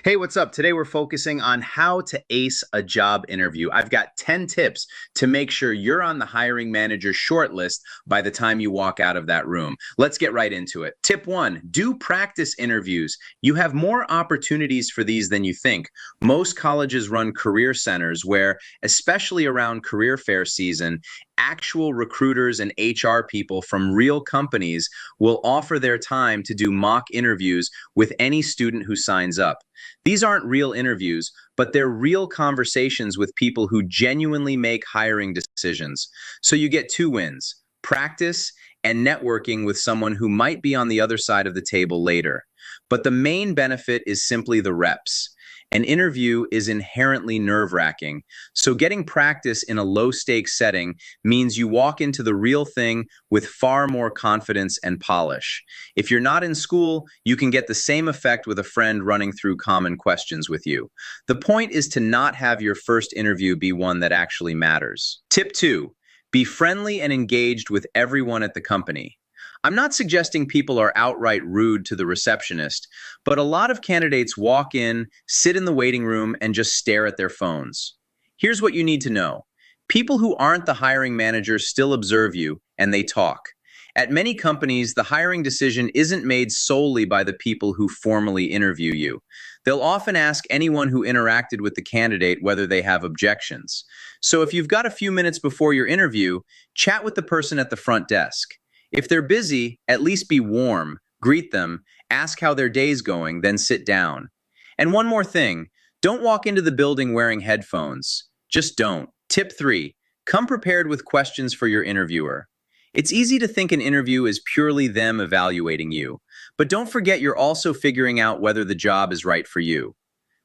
Hey, what's up? Today we're focusing on how to ace a job interview. I've got 10 tips to make sure you're on the hiring manager's shortlist by the time you walk out of that room. Let's get right into it. Tip one, do practice interviews. You have more opportunities for these than you think. Most colleges run career centers where, especially around career fair season, actual recruiters and HR people from real companies will offer their time to do mock interviews with any student who signs up. These aren't real interviews, but they're real conversations with people who genuinely make hiring decisions. So you get two wins: practice and networking with someone who might be on the other side of the table later. But the main benefit is simply the reps. An interview is inherently nerve-wracking, so getting practice in a low-stakes setting means you walk into the real thing with far more confidence and polish. If you're not in school, you can get the same effect with a friend running through common questions with you. The point is to not have your first interview be one that actually matters. Tip two, be friendly and engaged with everyone at the company. I'm not suggesting people are outright rude to the receptionist, but a lot of candidates walk in, sit in the waiting room, and just stare at their phones. Here's what you need to know. People who aren't the hiring manager still observe you, and they talk. At many companies, the hiring decision isn't made solely by the people who formally interview you. They'll often ask anyone who interacted with the candidate whether they have objections. So if you've got a few minutes before your interview, chat with the person at the front desk. If they're busy, at least be warm, greet them, ask how their day's going, then sit down. And one more thing, don't walk into the building wearing headphones. Just don't. Tip three, come prepared with questions for your interviewer. It's easy to think an interview is purely them evaluating you, but don't forget you're also figuring out whether the job is right for you.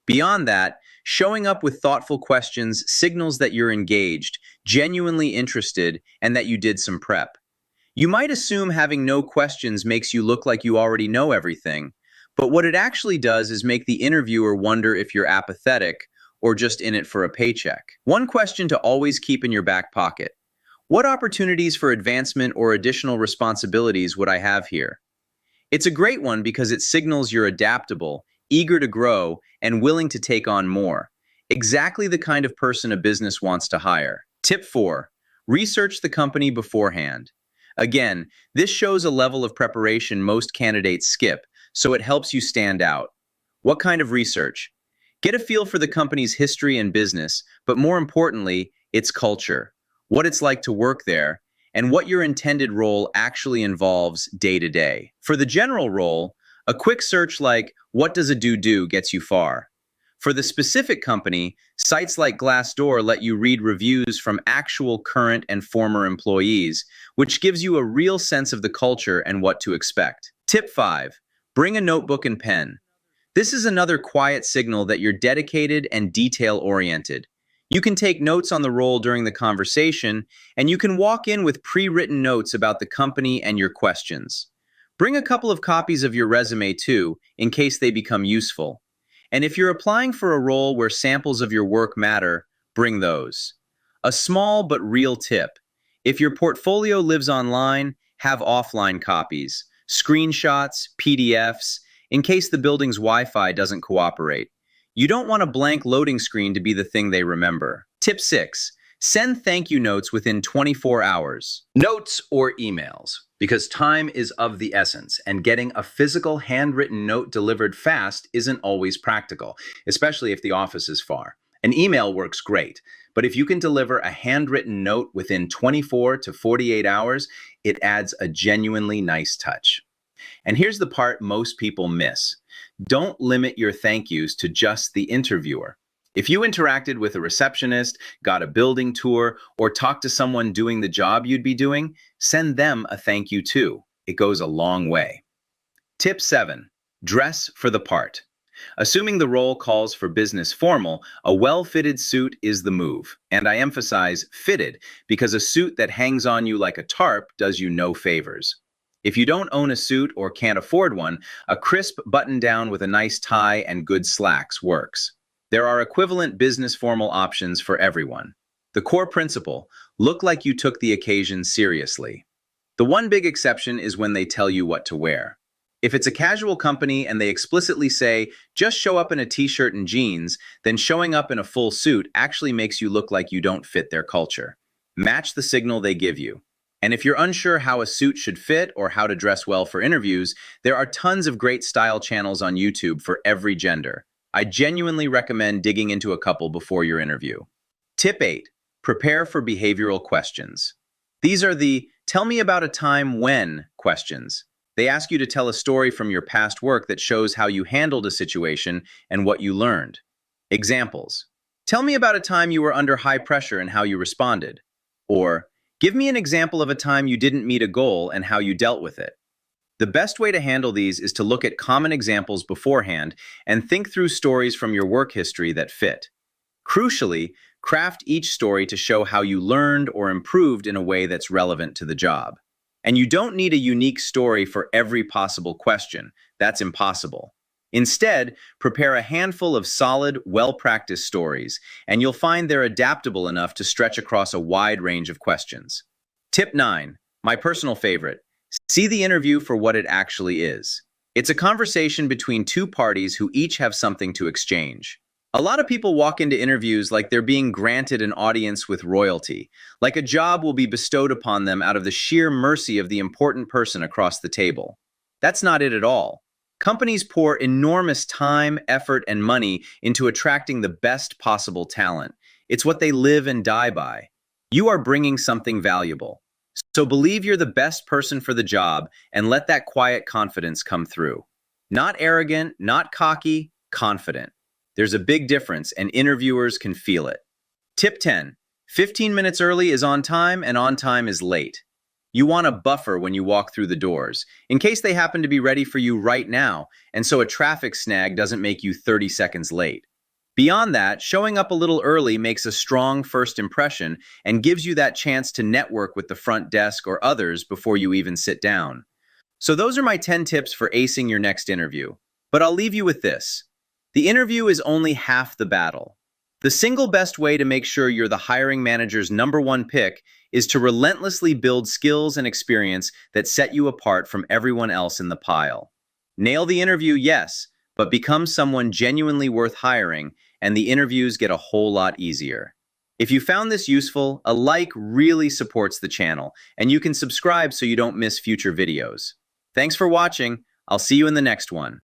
Beyond that, showing up with thoughtful questions signals that you're engaged, genuinely interested, and that you did some prep. You might assume having no questions makes you look like you already know everything, but what it actually does is make the interviewer wonder if you're apathetic or just in it for a paycheck. One question to always keep in your back pocket: what opportunities for advancement or additional responsibilities would I have here? It's a great one because it signals you're adaptable, eager to grow, and willing to take on more. Exactly the kind of person a business wants to hire. Tip four, research the company beforehand. Again, this shows a level of preparation most candidates skip, so it helps you stand out. What kind of research? Get a feel for the company's history and business, but more importantly, its culture, what it's like to work there, and what your intended role actually involves day to day. For the general role, a quick search like "what does a do" gets you far. For the specific company, sites like Glassdoor let you read reviews from actual current and former employees, which gives you a real sense of the culture and what to expect. Tip five, bring a notebook and pen. This is another quiet signal that you're dedicated and detail-oriented. You can take notes on the role during the conversation, and you can walk in with pre-written notes about the company and your questions. Bring a couple of copies of your resume too, in case they become useful. And if you're applying for a role where samples of your work matter, bring those. A small but real tip: if your portfolio lives online, have offline copies, screenshots, PDFs, in case the building's Wi-Fi doesn't cooperate. You don't want a blank loading screen to be the thing they remember. Tip six, send thank you notes within 24 hours. Notes or emails, because time is of the essence, and getting a physical handwritten note delivered fast isn't always practical, especially if the office is far. An email works great, but if you can deliver a handwritten note within 24 to 48 hours, it adds a genuinely nice touch. And here's the part most people miss. Don't limit your thank yous to just the interviewer. If you interacted with a receptionist, got a building tour, or talked to someone doing the job you'd be doing, send them a thank you too. It goes a long way. Tip seven, dress for the part. Assuming the role calls for business formal, a well-fitted suit is the move. And I emphasize fitted, because a suit that hangs on you like a tarp does you no favors. If you don't own a suit or can't afford one, a crisp button-down with a nice tie and good slacks works. There are equivalent business formal options for everyone. The core principle: look like you took the occasion seriously. The one big exception is when they tell you what to wear. If it's a casual company and they explicitly say, just show up in a t-shirt and jeans, then showing up in a full suit actually makes you look like you don't fit their culture. Match the signal they give you. And if you're unsure how a suit should fit or how to dress well for interviews, there are tons of great style channels on YouTube for every gender. I genuinely recommend digging into a couple before your interview. Tip 8. Prepare for behavioral questions. These are the "tell me about a time when" questions. They ask you to tell a story from your past work that shows how you handled a situation and what you learned. Examples. Tell me about a time you were under high pressure and how you responded. Or, give me an example of a time you didn't meet a goal and how you dealt with it. The best way to handle these is to look at common examples beforehand and think through stories from your work history that fit. Crucially, craft each story to show how you learned or improved in a way that's relevant to the job. And you don't need a unique story for every possible question. That's impossible. Instead, prepare a handful of solid, well-practiced stories, and you'll find they're adaptable enough to stretch across a wide range of questions. Tip 9, my personal favorite. See the interview for what it actually is. It's a conversation between two parties who each have something to exchange. A lot of people walk into interviews like they're being granted an audience with royalty, like a job will be bestowed upon them out of the sheer mercy of the important person across the table. That's not it at all. Companies pour enormous time, effort, and money into attracting the best possible talent. It's what they live and die by. You are bringing something valuable. So believe you're the best person for the job and let that quiet confidence come through. Not arrogant, not cocky, confident. There's a big difference, and interviewers can feel it. Tip 10. 15 minutes early is on time, and on time is late. You want a buffer when you walk through the doors, in case they happen to be ready for you right now, and so a traffic snag doesn't make you 30 seconds late. Beyond that, showing up a little early makes a strong first impression and gives you that chance to network with the front desk or others before you even sit down. So those are my 10 tips for acing your next interview. But I'll leave you with this. The interview is only half the battle. The single best way to make sure you're the hiring manager's #1 pick is to relentlessly build skills and experience that set you apart from everyone else in the pile. Nail the interview, yes, but become someone genuinely worth hiring, and the interviews get a whole lot easier. If you found this useful, a like really supports the channel, and you can subscribe so you don't miss future videos. Thanks for watching. I'll see you in the next one.